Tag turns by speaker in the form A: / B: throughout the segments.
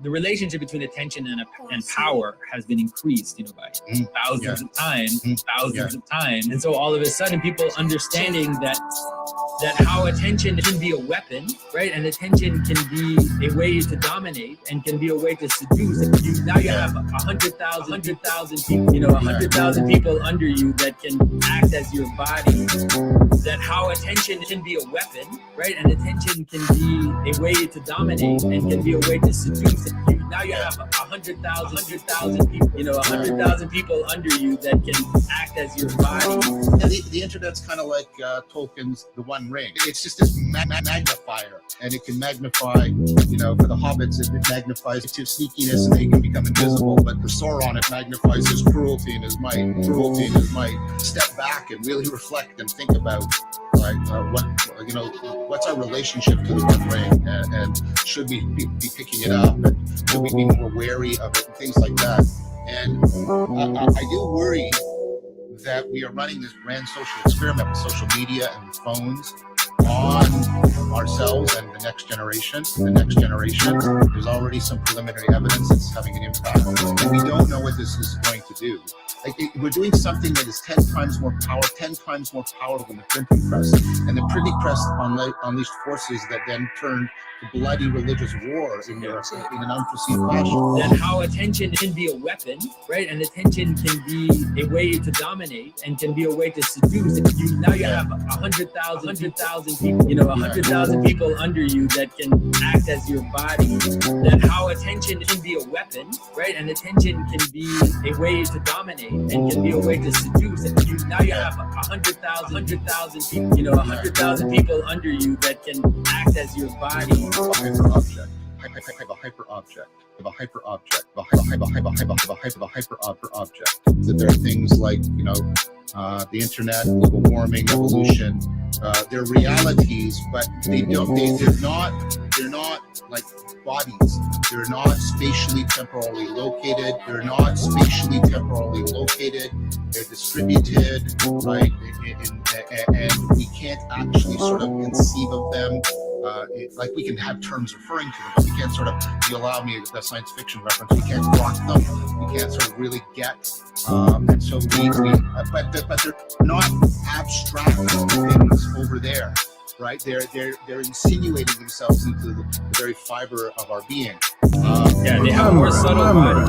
A: The relationship between attention and power has been increased, by thousands of times, and so all of a sudden, people understanding that how attention can be a weapon, right? And attention can be a way to dominate and can be a way to seduce. Now you have 100,000 people, 100,000 people under you that can act as your body. That how attention can be a weapon, right? And attention can be a way to dominate and can be a way to seduce. Now you have 100,000 people, 100,000 people under you that can act as your body.
B: Yeah, the internet's kind of like Tolkien's The One Ring. It's just this magnifier, and it can magnify, for the hobbits, it magnifies his sneakiness and they can become invisible. But for Sauron, it magnifies his cruelty and his might. Step back and really reflect and think about, what's our relationship to the One Ring, and should we be picking it up, and should we be more wary of it, and things like that. And I do worry that we are running this grand social experiment with social media and phones on on ourselves and the next generation, there's already some preliminary evidence that's having an impact. And we don't know what this is going to do. We're doing something that is 10 times more powerful than the printing press. And the printing press unleashed forces that then turned to bloody religious war in an unforeseen fashion.
A: That how attention can be a weapon, right? And attention can be a way to dominate and can be a way to seduce. Now you have 100,000 people, 100,000 people under you that can act as your body. That how attention can be a weapon, right? And attention can be a way to dominate and can be a way to seduce. Now you have 100,000 people, 100,000 people under you that can act as your body.
B: I have a hyper object. That there are things like, the internet, global warming, evolution. They're realities, but they're not like bodies. They're not spatially temporally located. They're distributed, right? And we can't actually sort of conceive of them. Like we can have terms referring to them, but we can't sort of, you allow me a science fiction reference, we can't grok them, we can't sort of really get, and so but they're not abstract things over there, right? They're insinuating themselves into the very fiber of our being.
A: They have more subtle body.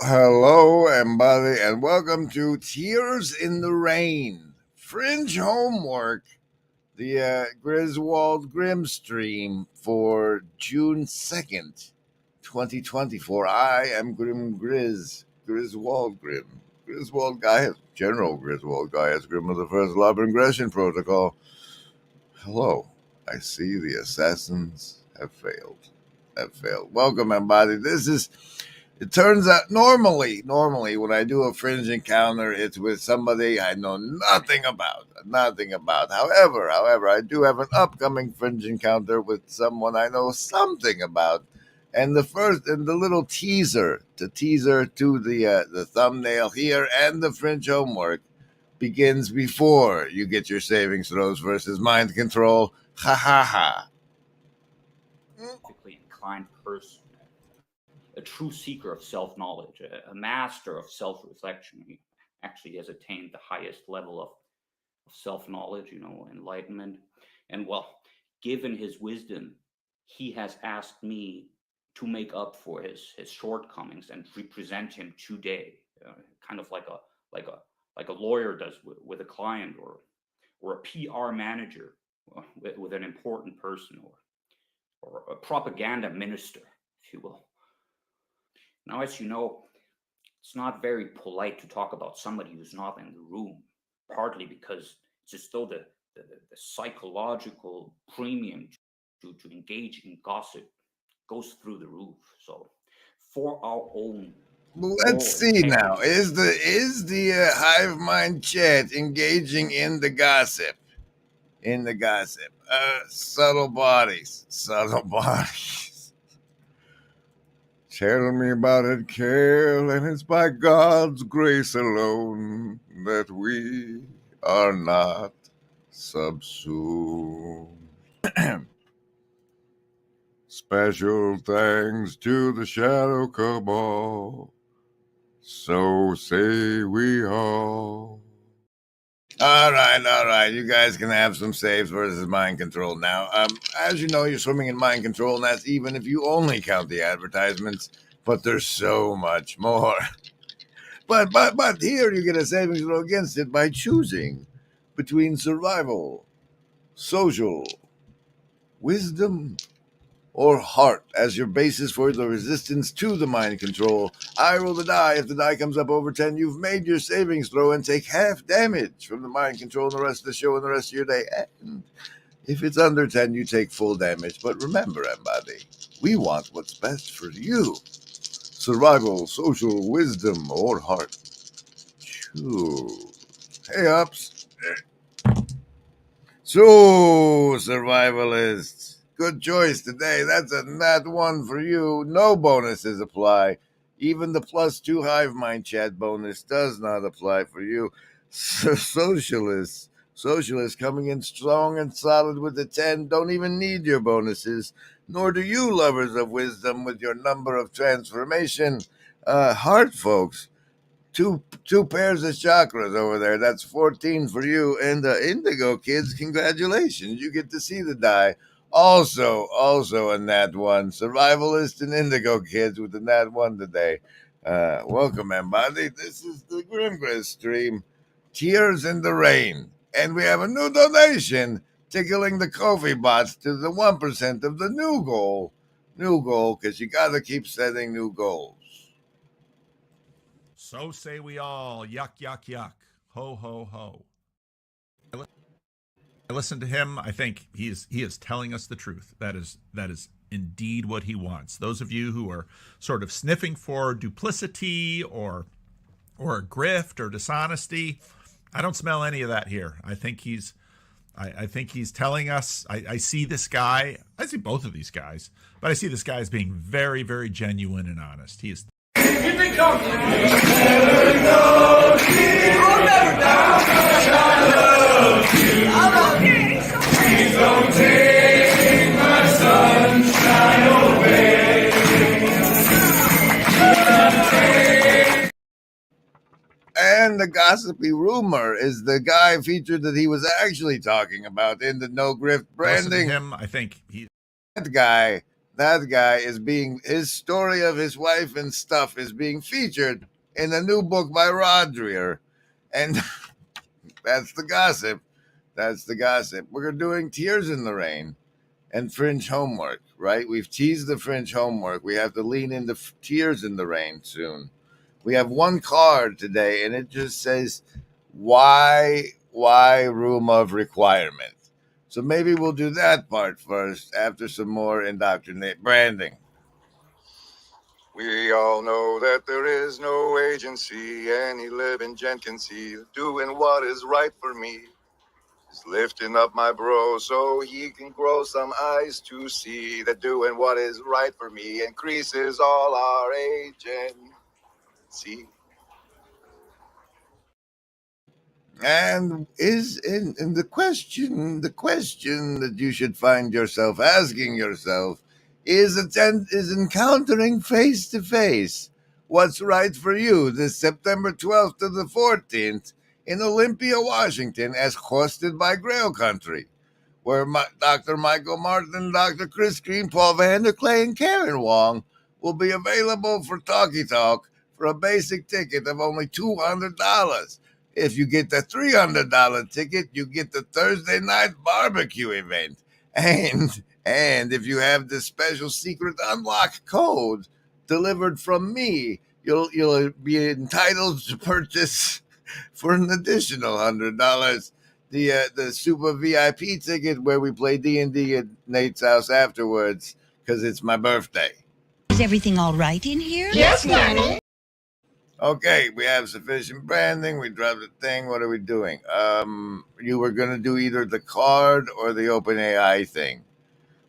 C: Hello, everybody, and welcome to Tears in the Rain, Fringe Homework, the Griswold Grimm stream for June 2nd, 2024. I am Griswold Grimm. Griswold Gaius, General Griswold Gaius Grimm of the First Love and Aggression Protocol. Hello, I see the assassins have failed. Welcome, everybody. It turns out normally when I do a fringe encounter, it's with somebody I know nothing about. However, I do have an upcoming fringe encounter with someone I know something about. And the little teaser to the thumbnail here and the fringe homework begins before you get your savings throws versus mind control. Ha ha ha.
D: Inclined person, a true seeker of self-knowledge, a master of self-reflection. He actually has attained the highest level of self-knowledge, enlightenment. And given his wisdom, he has asked me to make up for his shortcomings and represent him today, kind of like a lawyer does with a client, or a PR manager with an important person, or a propaganda minister, if you will. Now, as you know, it's not very polite to talk about somebody who's not in the room, partly because it's as though the psychological premium to engage in gossip goes through the roof. So, for our own,
C: let's see now. Is the hive mind chat engaging in the gossip? Subtle bodies. Tell me about it, Kel, and it's by God's grace alone that we are not subsumed. Special thanks to the Shadow Cabal. So say we all. All right. You guys can have some saves versus mind control now. As you know, you're swimming in mind control, and that's even if you only count the advertisements. But there's so much more. But here you get a savings throw against it by choosing between survival, social, wisdom, or heart as your basis for the resistance to the mind control. I roll the die. If the die comes up over 10, you've made your savings throw and take half damage from the mind control in the rest of the show and the rest of your day. And if it's under 10, you take full damage. But remember, everybody, we want what's best for you. Survival, social, wisdom, or heart. Choose. Hey, Ups. So, survivalists, good choice today. That's a nat 1 for you. No bonuses apply. Even the +2 Hive Mind chat bonus does not apply for you. Socialists coming in strong and solid with the 10 don't even need your bonuses, nor do you, lovers of wisdom, with your number of transformation. Heart folks, two pairs of chakras over there. That's 14 for you. And the Indigo kids, congratulations. You get to see the die. Also a nat 1. Survivalist and Indigo kids with the nat 1 today. Welcome, everybody. This is the Grimgris stream, Tears in the Rain. And we have a new donation, tickling the Ko-fi bots to the 1% of the new goal. New goal, because you got to keep setting new goals.
E: So say we all. Yuck, yuck, yuck. Ho, ho, ho. I listen to him. I think he is telling us the truth. That is indeed what he wants. Those of you who are sort of sniffing for duplicity or grift or dishonesty, I don't smell any of that here. I think he's telling us. I see this guy. I see both of these guys, but I see this guy as being very, very genuine and honest. He is.
F: Here they come. I'll never die. I love you. Please don't take my sunshine away.
C: And the gossipy rumor is the guy featured that he was actually talking about in the No Grift branding.
E: Him, I think he.
C: That guy is being, his story of his wife and stuff is being featured in a new book by Rodrier. And that's the gossip. That's the gossip. We're doing Tears in the Rain and Fringe Homework, right? We've teased the Fringe Homework. We have to lean into Tears in the Rain soon. We have one card today, and it just says, why room of requirement? So maybe we'll do that part first after some more indoctrinate branding.
G: We all know that there is no agency any living gent can see. Doing what is right for me is lifting up my bro so he can grow some eyes to see that doing what is right for me increases all our agency.
C: And the question that you should find yourself asking yourself is encountering face to face what's right for you this September 12th to the 14th in Olympia, Washington, as hosted by Grail Country, where Dr. Michael Martin, Dr. Chris Green, Paul Vanderklay, and Karen Wong will be available for Talkie Talk for a basic ticket of only $200. If you get the $300 ticket, you get the Thursday night barbecue event. And if you have the special secret unlock code delivered from me, you'll be entitled to purchase for an additional $100 the super VIP ticket where we play D&D at Nate's house afterwards because it's my birthday.
H: Is everything all right in here?
F: Yes, Nanny.
C: Okay, we have sufficient branding. We dropped the thing. What are we doing? You were going to do either the card or the OpenAI thing.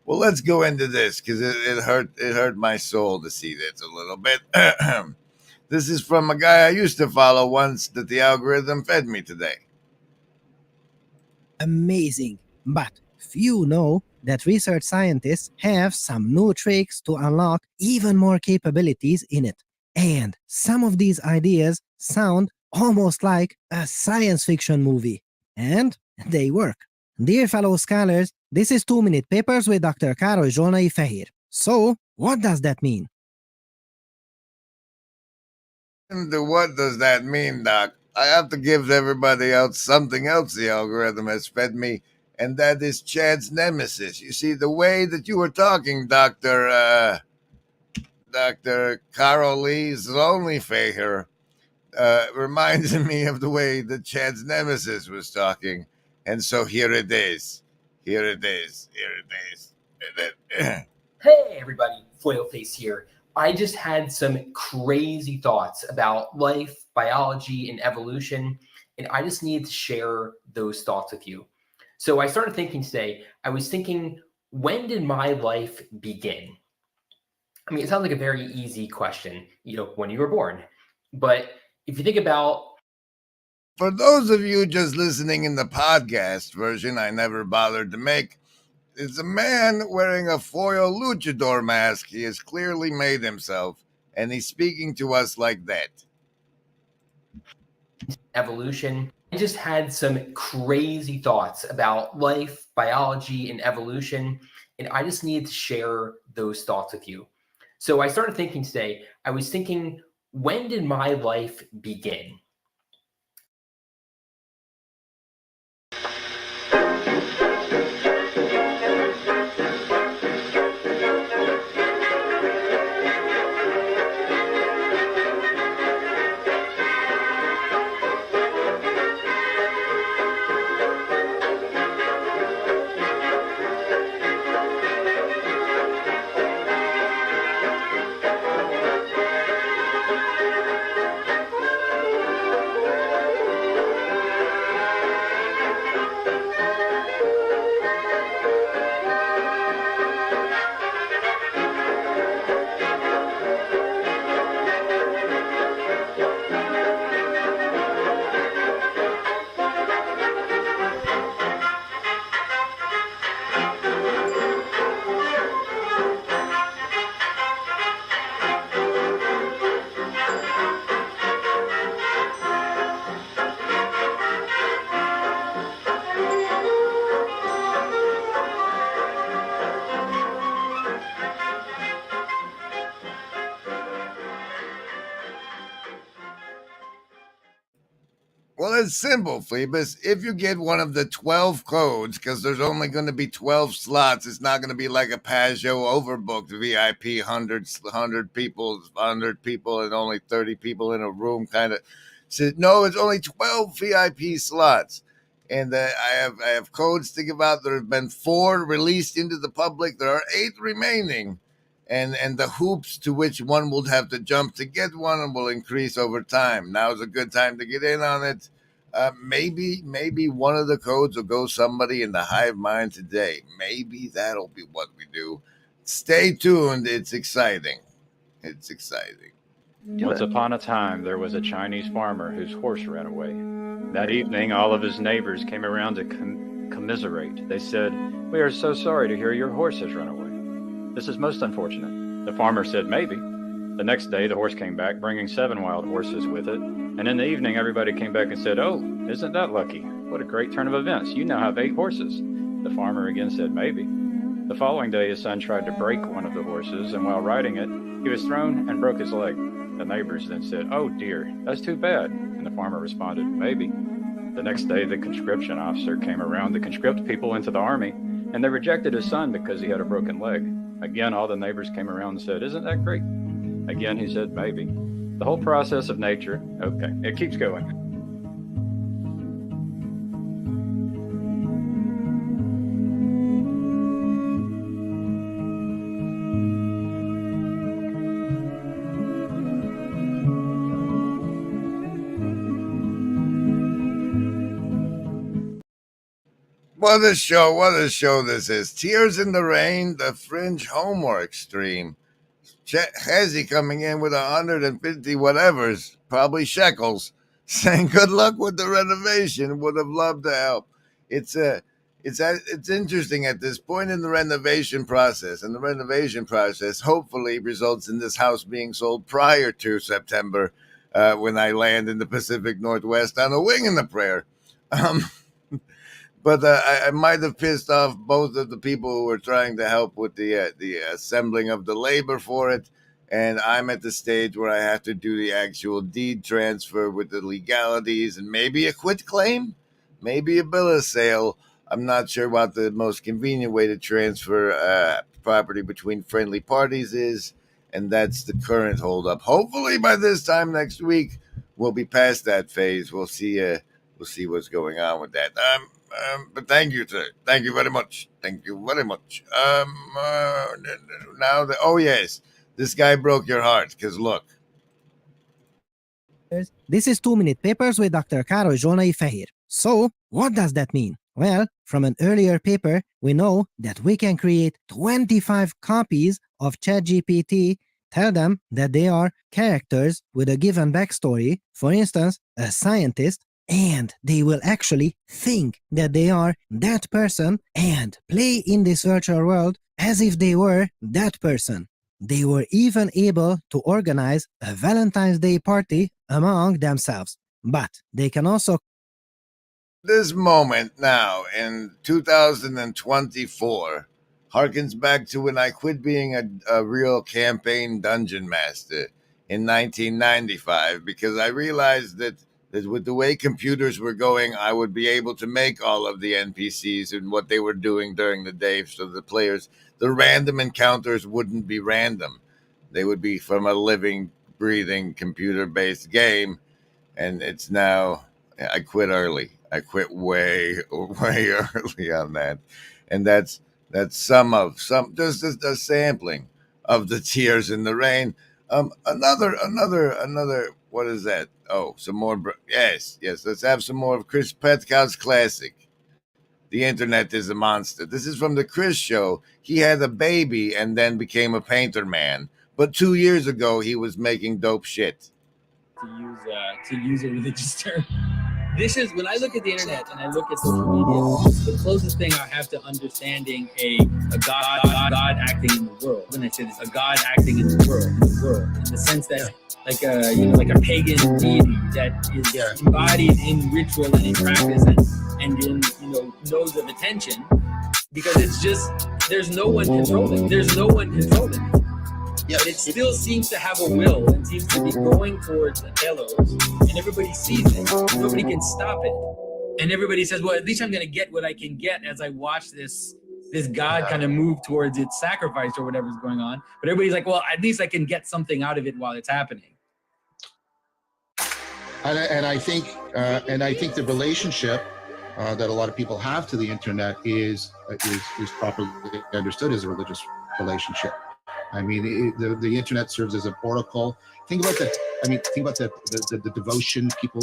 C: Well, let's go into this because it hurt my soul to see this a little bit. This is from a guy I used to follow once that the algorithm fed me today.
I: Amazing, but few know that research scientists have some new tricks to unlock even more capabilities in it. And some of these ideas sound almost like a science fiction movie. And they work. Dear fellow scholars, this is 2-minute papers with Dr. Károly Zsolnai Fehér. So, what does that mean?
C: And what does that mean, Doc? I have to give everybody else something else the algorithm has fed me, and that is Chad's nemesis. You see, the way that you were talking, Dr. Károly Zsolnai Fehér, reminds me of the way that Chad's nemesis was talking. And so here it is.
J: Hey everybody, Foilface here. I just had some crazy thoughts about life, biology, and evolution, and I just needed to share those thoughts with you. So I started thinking today, I was thinking, when did my life begin? I mean, it sounds like a very easy question, when you were born. But if you think about...
C: For those of you just listening in the podcast version I never bothered to make, it's a man wearing a foil luchador mask. He has clearly made himself, and he's speaking to us like that.
J: Evolution. I just had some crazy thoughts about life, biology, and evolution, and I just needed to share those thoughts with you. So I started thinking today, I was thinking, when did my life begin?
C: Well, it's simple, Phoebus. If you get one of the 12 codes, because there's only going to be 12 slots, it's not going to be like a Pajot overbooked VIP, 100 people, and only 30 people in a room kind of. So, no, it's only 12 VIP slots. And I have codes to give out. There have been 4 released into the public. There are 8 remaining. And the hoops to which one will have to jump to get one will increase over time. Now is a good time to get in on it. Maybe one of the codes will go somebody in the hive mind today. Maybe that'll be what we do. Stay tuned. It's exciting. It's exciting.
K: Once upon a time, there was a Chinese farmer whose horse ran away. That evening, all of his neighbors came around to commiserate. They said, "We are so sorry to hear your horse has run away. This is most unfortunate." The farmer said, "Maybe." The next day, the horse came back, bringing 7 wild horses with it. And in the evening, everybody came back and said, "Oh, isn't that lucky? What a great turn of events. You now have 8 horses." The farmer again said, "Maybe." The following day, his son tried to break one of the horses, and while riding it, he was thrown and broke his leg. The neighbors then said, "Oh dear, that's too bad." And the farmer responded, "Maybe." The next day, the conscription officer came around to conscript people into the army, and they rejected his son because he had a broken leg. Again, all the neighbors came around and said, "Isn't that great?" Again, he said, "Maybe." The whole process of nature, okay, it keeps going.
C: What a show this is. Tears in the Rain, the Fringe homework stream. Hezzy coming in with 150 whatevers, probably shekels, saying good luck with the renovation. Would have loved to help. It's interesting at this point in the renovation process, and the renovation process hopefully results in this house being sold prior to September, when I land in the Pacific Northwest on a wing and a prayer. But I might have pissed off both of the people who were trying to help with the assembling of the labor for it. And I'm at the stage where I have to do the actual deed transfer with the legalities and maybe a quit claim, maybe a bill of sale. I'm not sure what the most convenient way to transfer property between friendly parties is. And that's the current holdup. Hopefully by this time next week, we'll be past that phase. We'll see what's going on with that. But thank you very much. Thank you very much. Oh yes, this guy broke your heart, because look.
I: This is 2 Minute Papers with Dr. Károly Zsolnai Fehér. So, what does that mean? Well, from an earlier paper, we know that we can create 25 copies of ChatGPT, tell them that they are characters with a given backstory, for instance, a scientist, and they will actually think that they are that person and play in this virtual world as if they were that person. They were even able to organize a Valentine's Day party among themselves. But they can also
C: This moment now in 2024 harkens back to when I quit being a real campaign dungeon master in 1995 because I realized that with the way computers were going, I would be able to make all of the NPCs and what they were doing during the day so the players, the random encounters wouldn't be random. They would be from a living, breathing, computer-based game. And it's now, I quit early. I quit way early on that. And that's just a sampling of the Tears in the Rain. Another, what is that? Oh, some more. Yes. Let's have some more of Chris Petkoff's classic. The internet is a monster. This is from the Chris show. He had a baby and then became a painter man. But 2 years ago, he was making dope shit.
A: To use a religious term. This is when I look at the internet and I look at social media, it's the closest thing I have to understanding a God acting in the world. When I say this, a God acting in the world, in the sense that like a like a pagan deity that is embodied in ritual and in practice and in nodes of attention, because it's just there's no one controlling. There's no one controlling. But it still seems to have a will and seems to be going towards a telos, and everybody sees it. Nobody can stop it. And everybody says, well, at least I'm going to get what I can get as I watch this God kind of move towards its sacrifice or whatever's going on. But everybody's like, well, at least I can get something out of it while it's happening.
B: And I think the relationship that a lot of people have to the internet is properly understood as a religious relationship. I mean, the internet serves as a protocol. Think about that. I mean, think about the devotion people.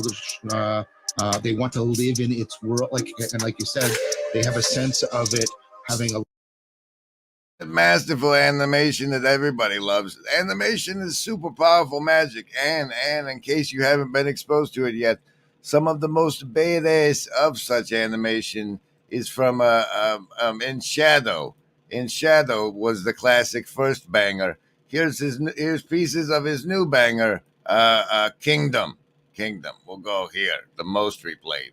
B: They want to live in its world, like you said, they have a sense of it having a
C: masterful animation that everybody loves. Animation is super powerful magic, and in case you haven't been exposed to it yet, some of the most badass of such animation is from In Shadow. In Shadow was the classic first banger. Here's pieces of his new banger, Kingdom. We'll go here, the most replayed.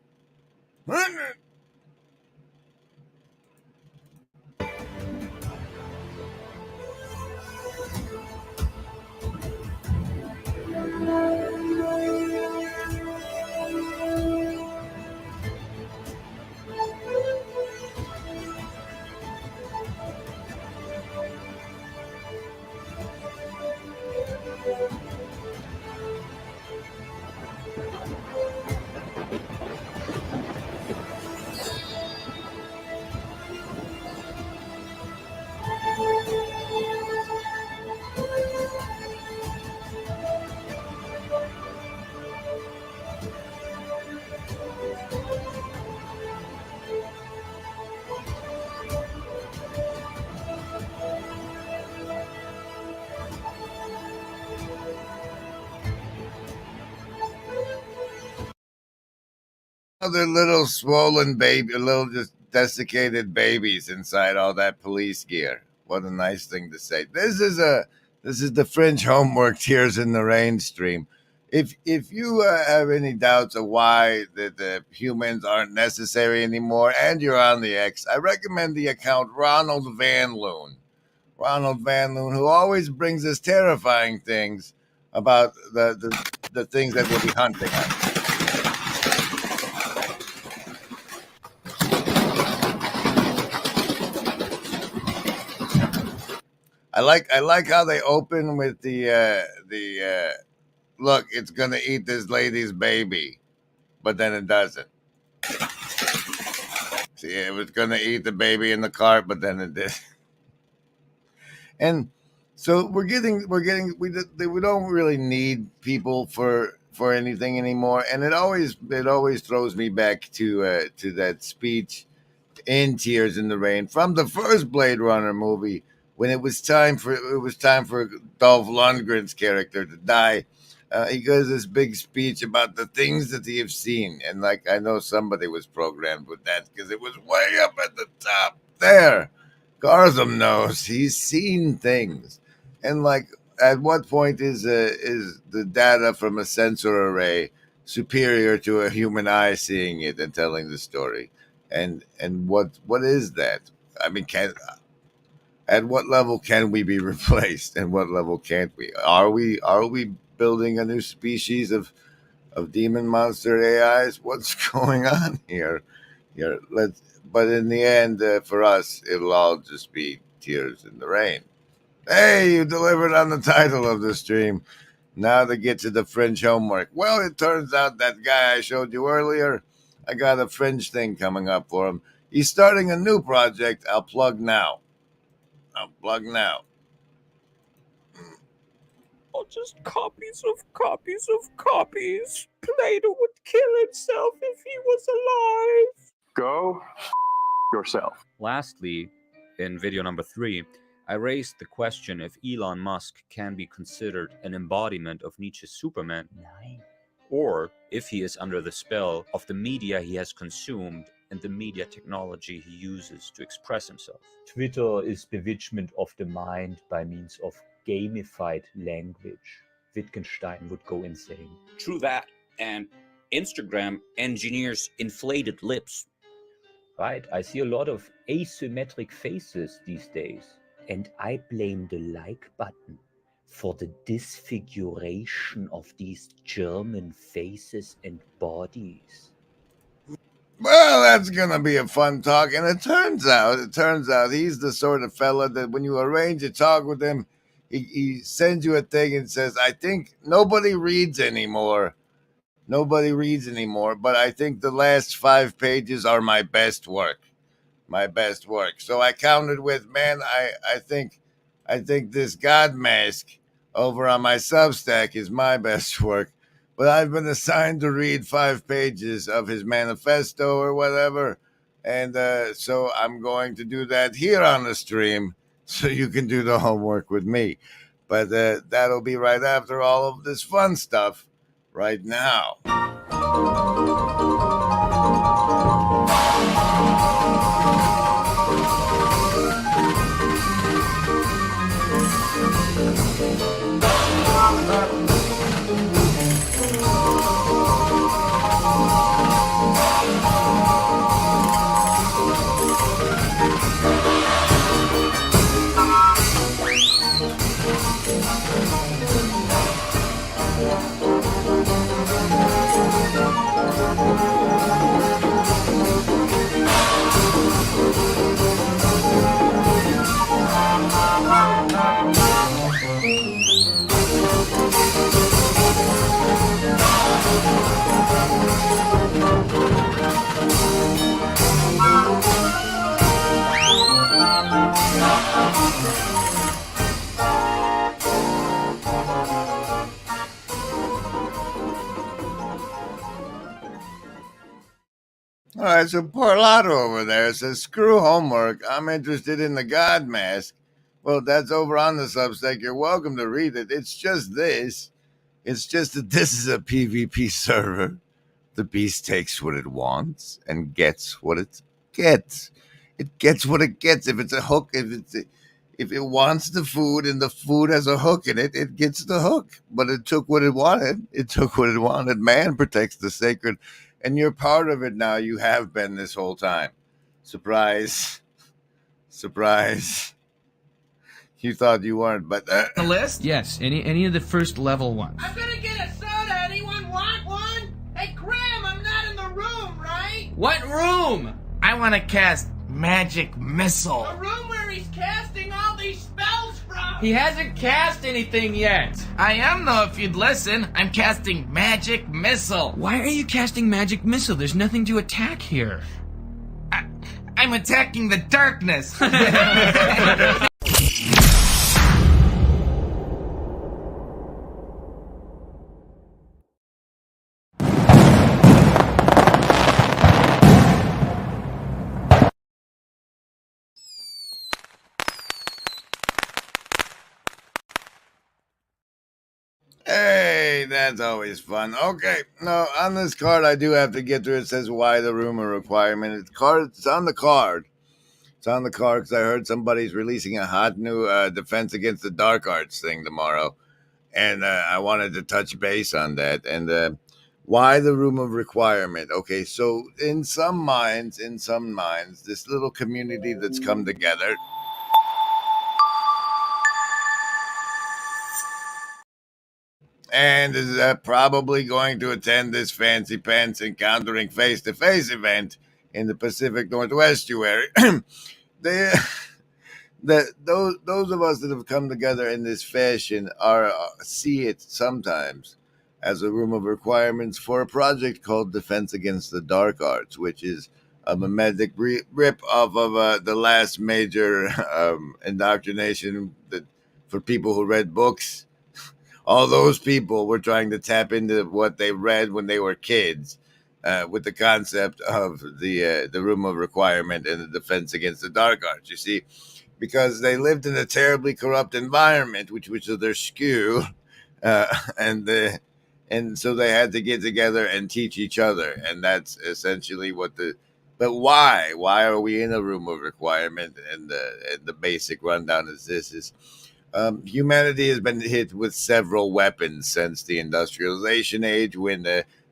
C: Other little swollen baby, little just desiccated babies inside all that police gear. What a nice thing to say. This is the Fringe Homework Tears in the Rain stream. If you have any doubts of why the humans aren't necessary anymore, and you're on the X, I recommend the account Ronald Van Loon. Ronald Van Loon, who always brings us terrifying things about the things that we'll be hunting on. I like how they open with the look, it's gonna eat this lady's baby, but then it doesn't. See, it was gonna eat the baby in the cart, but then it did. And so we don't really need people for anything anymore. And it always throws me back to that speech in Tears in the Rain from the first Blade Runner movie when it was time for Dolph Lundgren's character to die. He gives this big speech about the things that he has seen, and like I know somebody was programmed with that because it was way up at the top there. Gartham knows he's seen things, and like, at what point is the data from a sensor array superior to a human eye seeing it and telling the story? And what is that? I mean, at what level can we be replaced, and what level can't we? Are we building a new species of demon monster AIs? What's going on here? But in the end, for us, it'll all just be Tears in the Rain. Hey, you delivered on the title of the stream. Now to get to the fringe homework. Well, it turns out that guy I showed you earlier, I got a fringe thing coming up for him. He's starting a new project. I'll plug now.
L: Oh, just copies of copies of copies. Plato would kill himself if he was alive.
M: Go yourself.
N: Lastly, in video number 3, I raised the question if Elon Musk can be considered an embodiment of Nietzsche's Superman, or if he is under the spell of the media he has consumed and the media technology he uses to express himself.
O: Twitter is bewitchment of the mind by means of gamified language. Wittgenstein would go insane.
N: True that, and Instagram engineers inflated lips.
O: Right, I see a lot of asymmetric faces these days, and I blame the like button for the disfiguration of these German faces and bodies.
C: Well, that's gonna be a fun talk, and it turns out he's the sort of fella that when you arrange a talk with him, he sends you a thing and says, I think nobody reads anymore, but I think the last 5 pages are my best work. So I countered with, man, I think this God mask over on my Substack is my best work, but I've been assigned to read 5 pages of his manifesto or whatever, and so I'm going to do that here on the stream so you can do the homework with me. But that'll be right after all of this fun stuff right now. All right, so Parlato over there says, screw homework. I'm interested in the God mask. Well, that's over on the Substack. You're welcome to read it. It's just this. It's just that this is a PvP server. The beast takes what it wants and gets what it gets. It gets what it gets. If it's a hook, if it wants the food and the food has a hook in it, it gets the hook. But it took what it wanted. Man protects the sacred. And you're part of it now. You have been this whole time. Surprise. You thought you weren't, but...
P: The list? Yes, any of the first level ones.
F: I'm gonna get a soda. Anyone want one? Hey, Graham, I'm not in the room, right?
P: What room? I want to cast Magic Missile.
F: The room where he's casting all these spells from.
P: He hasn't cast anything yet. I am, though, if you'd listen. I'm casting Magic Missile. Why are you casting Magic Missile? There's nothing to attack here. I'm attacking the darkness.
C: Hey, that's always fun. Okay, no, on this card I do have to get to it. It says why the rumor requirement. It's on the card. It's on the card because I heard somebody's releasing a hot new Defense Against the Dark Arts thing tomorrow, and I wanted to touch base on that. And why the room of requirement? Okay, so in some minds, this little community that's come together. And is probably going to attend this fancy pants encountering face-to-face event in the Pacific Northwest estuary. they, those of us that have come together in this fashion are see it sometimes as a room of requirements for a project called Defense Against the Dark Arts, which is a mimetic rip off of the last major indoctrination that for people who read books. All those people were trying to tap into what they read when they were kids, with the concept of the room of requirement and the Defense Against the Dark Arts. You see, because they lived in a terribly corrupt environment, which was their skew, and so they had to get together and teach each other, and that's essentially what the. But why? Why are we in a room of requirement? And the basic rundown is this: is humanity has been hit with several weapons since the industrialization age, when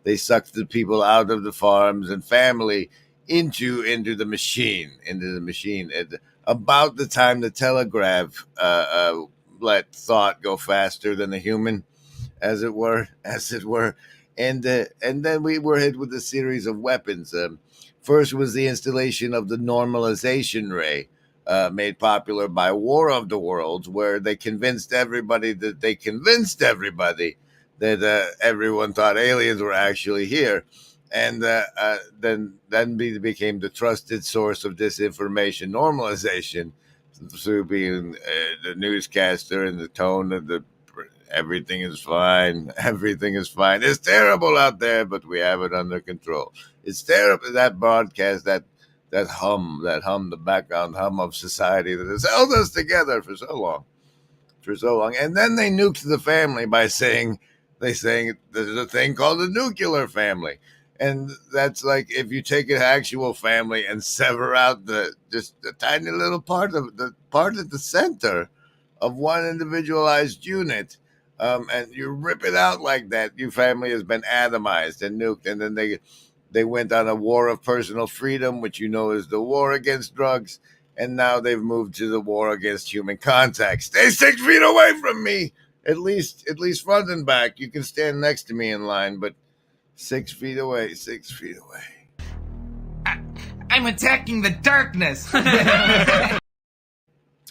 C: they sucked the people out of the farms and family into the machine. And about the time the telegraph let thought go faster than a human, as it were, and then we were hit with a series of weapons. First was the installation of the normalization ray, made popular by War of the Worlds, where they convinced everybody that everyone thought aliens were actually here, and then became the trusted source of disinformation normalization through being the newscaster and the tone of the everything is fine. Everything is fine. It's terrible out there, but we have it under control. It's terrible. That broadcast, that hum, the background hum of society that has held us together for so long. And then they nuked the family by saying there's a thing called the nuclear family. And that's like if you take an actual family and sever out just a tiny little part at the center of one individualized unit, and you rip it out like that, your family has been atomized and nuked. And then they went on a war of personal freedom, which is the war against drugs. And now they've moved to the war against human contact. Stay 6 feet away from me. At least front and back. You can stand next to me in line, but 6 feet away. 6 feet away.
P: I'm attacking the darkness.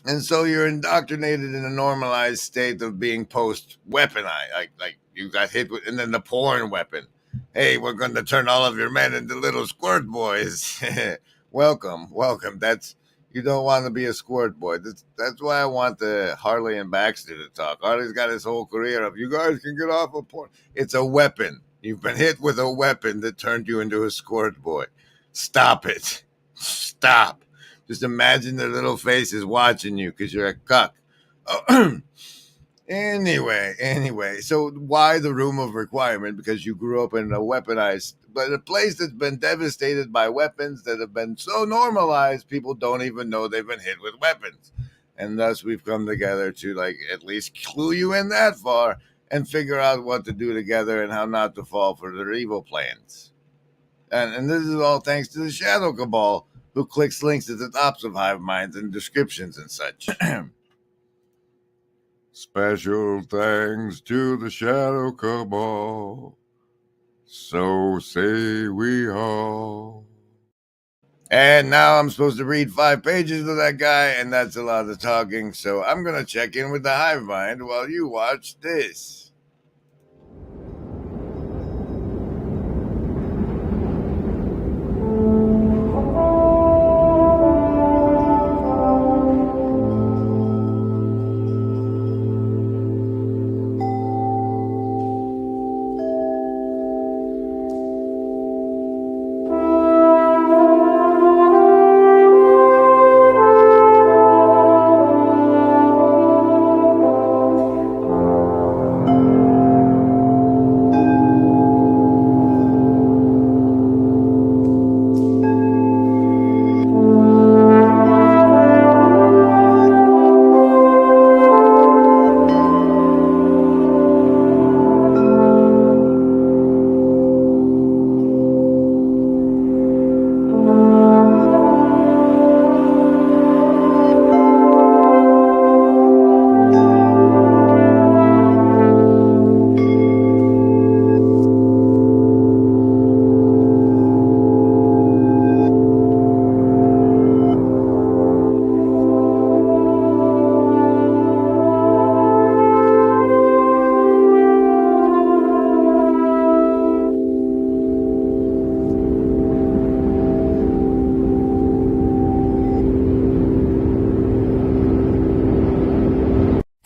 C: And so you're indoctrinated in a normalized state of being post-weaponized. Like you got hit with, and then the porn weapon. Hey, we're going to turn all of your men into little squirt boys. Welcome. You don't want to be a squirt boy. That's why I want the Harley and Baxter to talk. Harley's got his whole career of, you guys can get off of porn. It's a weapon. You've been hit with a weapon that turned you into a squirt boy. Stop it. Stop. Just imagine their little faces watching you because you're a cuck. Anyway, so why the room of requirement? Because you grew up in a place that's been devastated by weapons that have been so normalized, people don't even know they've been hit with weapons. And thus we've come together to at least clue you in that far and figure out what to do together and how not to fall for their evil plans. And this is all thanks to the Shadow Cabal, who clicks links at the tops of hive minds and descriptions and such.
G: Special thanks to the Shadow Cabal. So say we all.
C: And now I'm supposed to read 5 pages of that guy, and that's a lot of talking. So I'm going to check in with the hive mind while you watch this.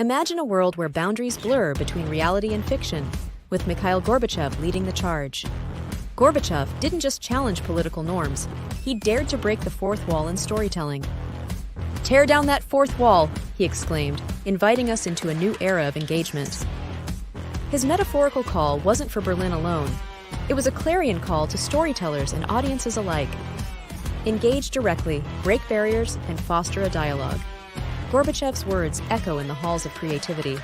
Q: Imagine a world where boundaries blur between reality and fiction, with Mikhail Gorbachev leading the charge. Gorbachev didn't just challenge political norms, he dared to break the fourth wall in storytelling. "Tear down that fourth wall," he exclaimed, inviting us into a new era of engagement. His metaphorical call wasn't for Berlin alone. It was a clarion call to storytellers and audiences alike. Engage directly, break barriers, and foster a dialogue. Gorbachev's words echo in the halls of creativity.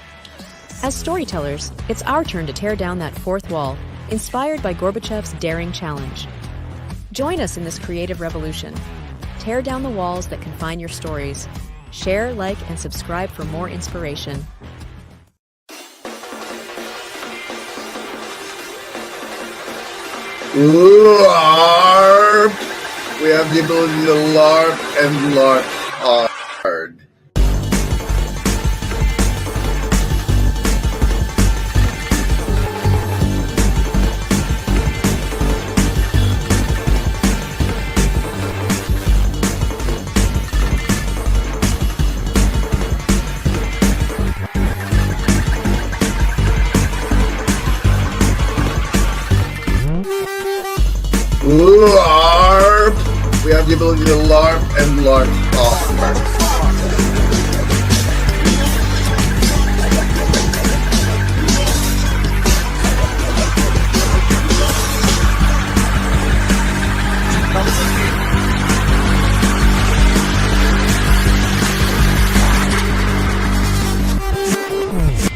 Q: As storytellers, it's our turn to tear down that fourth wall, inspired by Gorbachev's daring challenge. Join us in this creative revolution. Tear down the walls that confine your stories. Share, like, and subscribe for more inspiration.
C: LARP! We have the ability to LARP and LARP hard. LARP! We have the ability to LARP and LARP hard.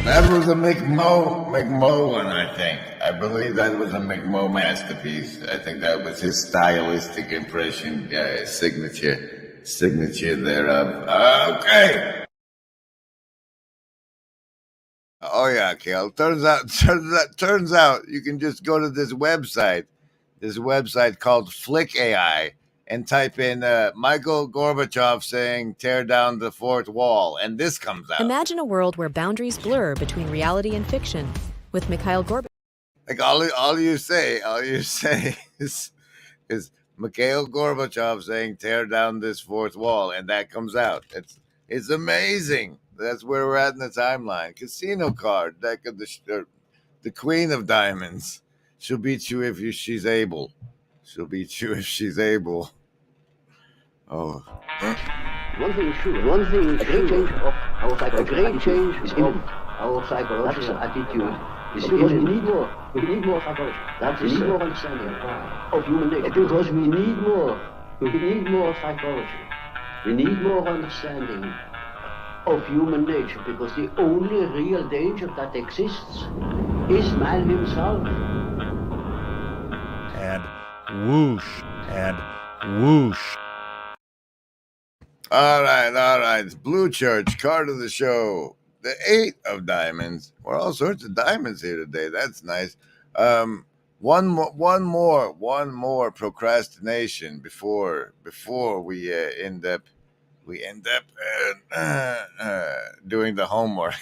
C: That was a McMo one, I think. I believe that was a McMo masterpiece. I think that was his stylistic impression, signature thereof. Okay. Oh yeah, Kel. Turns out you can just go to this website called Flick AI, and type in Michael Gorbachev saying "tear down the fourth wall," and this comes out.
Q: Imagine a world where boundaries blur between reality and fiction, with Mikhail Gorbachev.
C: Like all you say is Mikhail Gorbachev saying "tear down this fourth wall," and that comes out. It's amazing. That's where we're at in the timeline. Casino card, deck of the Queen of Diamonds. She'll beat you if she's able. She'll beat you if she's able. Oh.
R: One thing is true. One thing is a great change of our psychology. A great change is in our psychological attitude. Because we need more. We need more psychology. We need more understanding of human nature. Because we need more. We need more psychology. We need more understanding of human nature. Because the only real danger that exists is man himself.
E: And whoosh, and whoosh.
C: All right. It's Blue Church, card of the show. The 8 of diamonds. Well, all sorts of diamonds here today. That's nice. One more procrastination before we end up doing the homework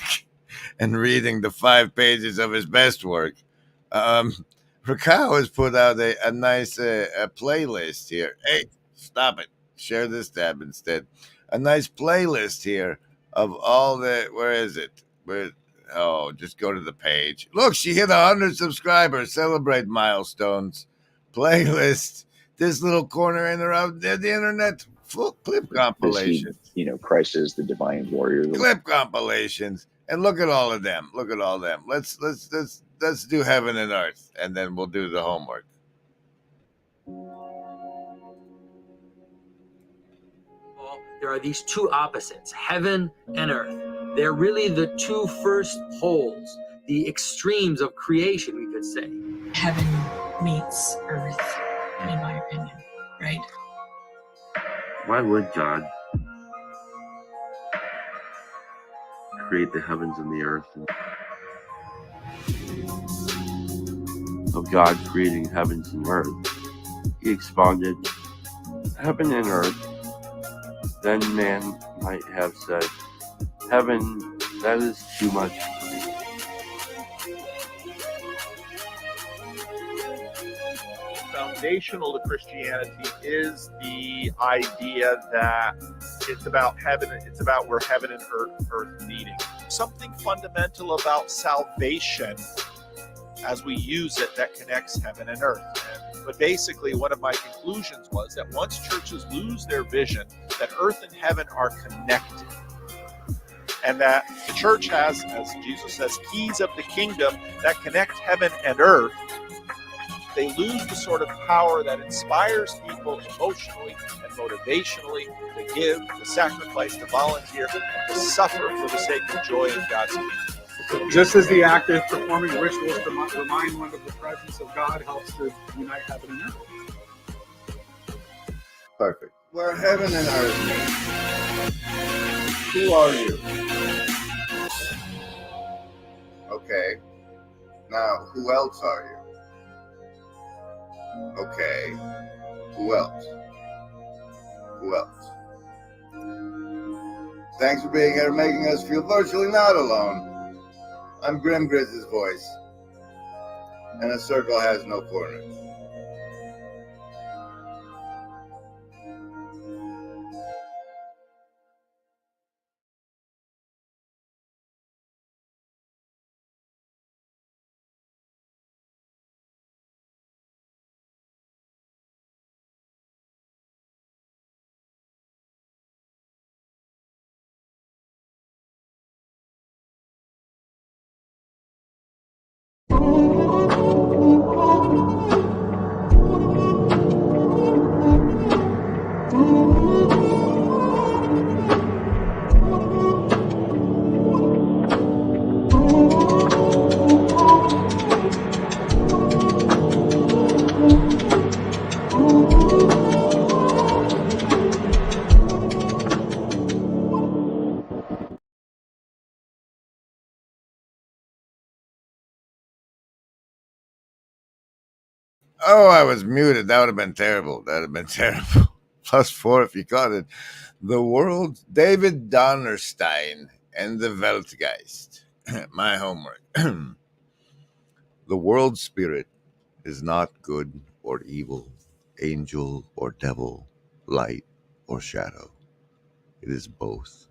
C: and reading the 5 pages of his best work. Rascal has put out a nice a playlist here. Hey, stop it. Share this tab instead. A nice playlist here of all the, where is it? Just go to the page. Look, she hit 100 subscribers. Celebrate milestones. Playlist. This little corner in the internet. Full clip compilations.
M: Christ is the divine warrior.
C: Clip compilations. And look at all of them. Let's do heaven and earth, and then we'll do the homework.
S: There are these two opposites, heaven and earth. They're really the two first poles, the extremes of creation, we could say.
T: Heaven meets earth, in my opinion, right?
U: Why would God create the heavens and the earth? Of God creating heavens and earth, he expounded heaven and earth. Then man might have said, heaven, that is too much for me.
V: Foundational to Christianity is the idea that it's about heaven, it's about where heaven and earth meeting. something fundamental about salvation as we use it that connects heaven and earth. But basically, one of my conclusions was that once churches lose their vision that earth and heaven are connected, and that the church has, as Jesus says, keys of the kingdom that connect heaven and earth, they lose the sort of power that inspires people emotionally and motivationally to give, to sacrifice, to volunteer, and to suffer for the sake of joy in God's kingdom.
D: Just as the act of performing rituals to remind one of the presence of God helps to unite heaven and earth.
C: Perfect. We're heaven and earth. Who are you? Okay. Now, who else are you? Okay. Who else? Who else? Thanks for being here, making us feel virtually not alone. I'm Grim Grizz's voice, and a circle has no corners. Oh, I was muted. That would have been terrible. That would have been terrible. +4 if you caught it. The World, David Donnerstein and the Weltgeist. My homework. The world spirit is not good or evil, angel or devil, light or shadow. It is both.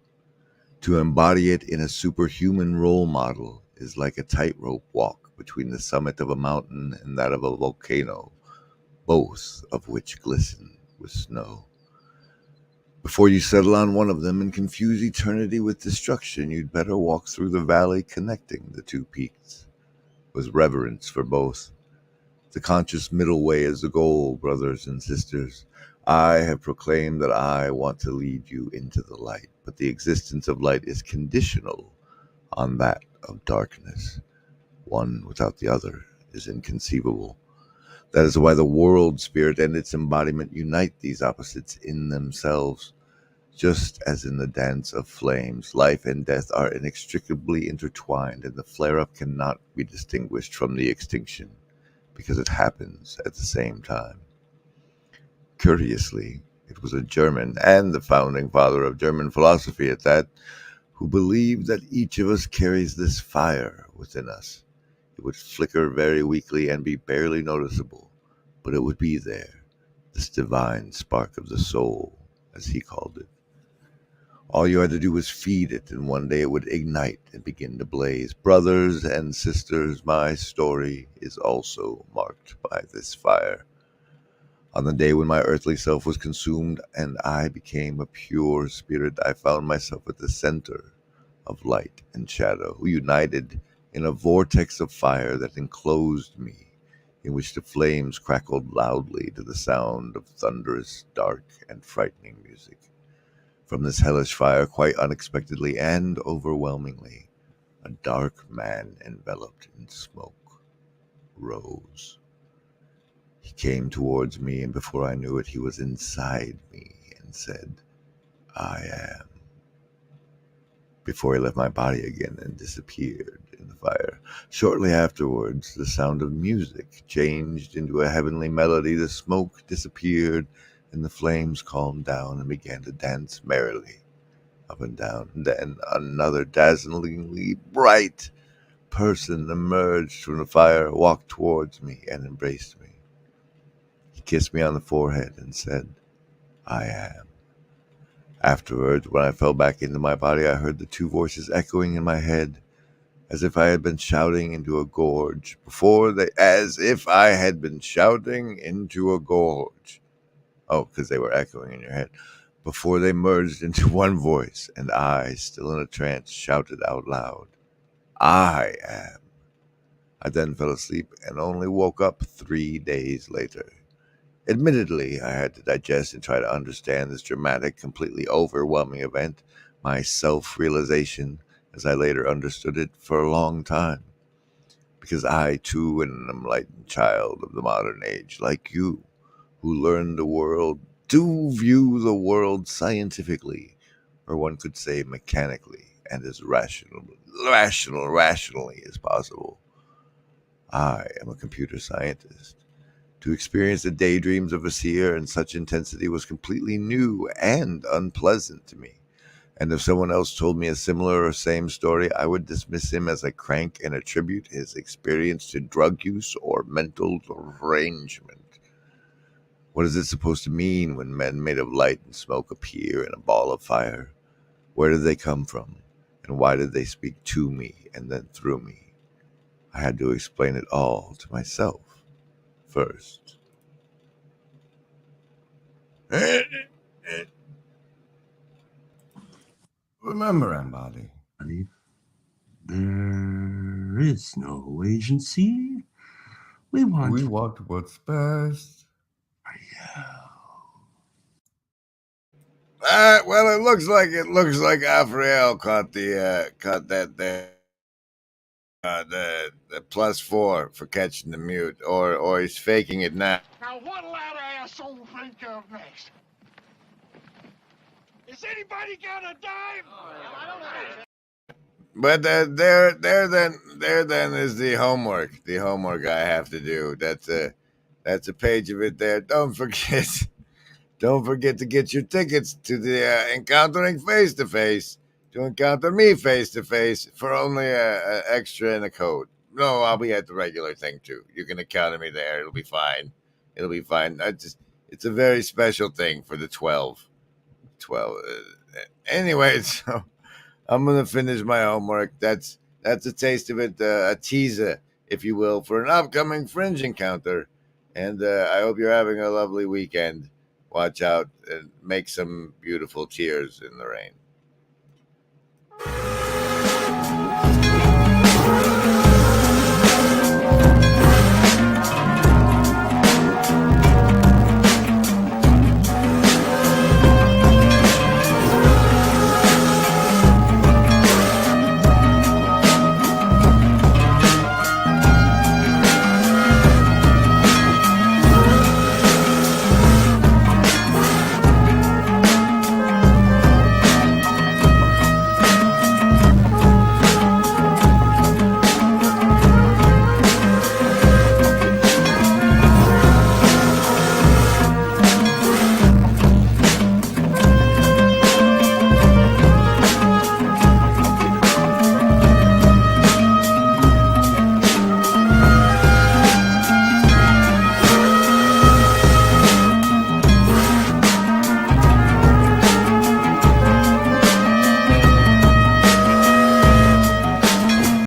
C: To embody it in a superhuman role model is like a tightrope walk between the summit of a mountain and that of a volcano, both of which glisten with snow. Before you settle on one of them and confuse eternity with destruction, you'd better walk through the valley connecting the two peaks, with reverence for both. The conscious middle way is the goal, brothers and sisters. I have proclaimed that I want to lead you into the light, but the existence of light is conditional on that of darkness. One without the other is inconceivable. That is why the world spirit and its embodiment unite these opposites in themselves. Just as in the dance of flames, life and death are inextricably intertwined, and the flare-up cannot be distinguished from the extinction, because it happens at the same time. Curiously, it was a German, and the founding father of German philosophy at that, who believed that each of us carries this fire within us. It would flicker very weakly and be barely noticeable, but it would be there, this divine spark of the soul, as he called it. All you had to do was feed it, and one day it would ignite and begin to blaze. Brothers and sisters, my story is also marked by this fire. On the day when my earthly self was consumed and I became a pure spirit, I found myself at the center of light and shadow, united in a vortex of fire that enclosed me, in which the flames crackled loudly to the sound of thunderous, dark, and frightening music. From this hellish fire, quite unexpectedly and overwhelmingly, a dark man enveloped in smoke rose. He came towards me, and before I knew it, he was inside me and said, "I am," before he left my body again and disappeared in the fire. Shortly afterwards, the sound of music changed into a heavenly melody. The smoke disappeared, and the flames calmed down and began to dance merrily up and down. And then another dazzlingly bright person emerged from the fire, walked towards me, and embraced me. He kissed me on the forehead and said, "I am." Afterwards, when I fell back into my body, I heard the two voices echoing in my head, as if I had been shouting into a gorge. As if I had been shouting into a gorge. Oh, because they were echoing in your head. Before they merged into one voice, and I, still in a trance, shouted out loud, "I am." I then fell asleep and only woke up 3 days later. Admittedly, I had to digest and try to understand this dramatic, completely overwhelming event, my self-realization, as I later understood it, for a long time. Because I, too, am an enlightened child of the modern age, like you, who learn the world, do view the world scientifically, or one could say mechanically, and as rationally as possible. I am a computer scientist. To experience the daydreams of a seer in such intensity was completely new and unpleasant to me. And if someone else told me a similar or same story, I would dismiss him as a crank and attribute his experience to drug use or mental derangement. What is it supposed to mean when men made of light and smoke appear in a ball of fire? Where did they come from? And why did they speak to me and then through me? I had to explain it all to myself first.
H: Remember, Embody, there is no agency. We want
C: what's best. Well, it looks like Afriel caught that there. The +4 for catching the mute, or he's faking it now.
J: Now what'll that asshole think of next? Is anybody got a dime? I don't know.
C: But there then is the homework. The homework I have to do. That's a page of it there. Don't forget to get your tickets to the Encountering Face to Face. To encounter me face to face for only a extra and a code. No, I'll be at the regular thing too. You can encounter me there. It'll be fine. It's a very special thing for the 12. Anyway, so I'm gonna finish my homework. That's a taste of it, a teaser, if you will, for an upcoming Fringe encounter. And I hope you're having a lovely weekend. Watch out and make some beautiful tears in the rain.